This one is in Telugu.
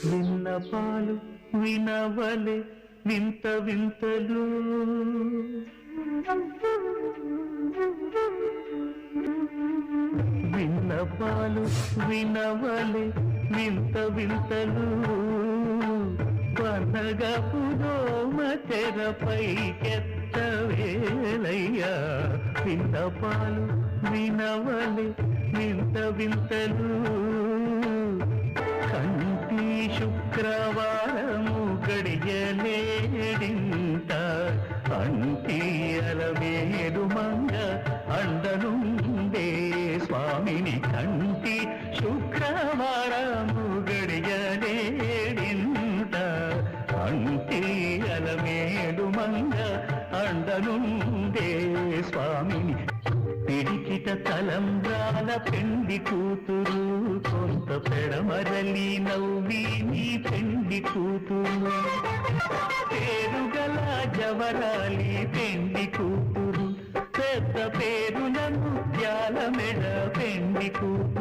విన్నపాలు వినవలే వింత వింతలు విన్నపాలు వినవలే వింత వింతలు పనగపు దోమ తెరపైకెత్తవేలయ్యా విన్నపాలు వినవలే వింత వింతలు కంటి శుక్రవారము గడియలేడింత అంటియల మేరు మంగ అండనుండే స్వామిని కంటి శుక్రవారము గడియలేడింత అంటియల మేరు మంగ అండనుండే స్వామిని పిడికిట తలంబ్రాల పెండి కూతురు కొంత పెడమరలి నవ్వి నీ పెండి కూతురు పేరుగల జవరాలి పెండి కూతురు పెద్ద పేరున ముత్యాల మెడ పెండి కూతురు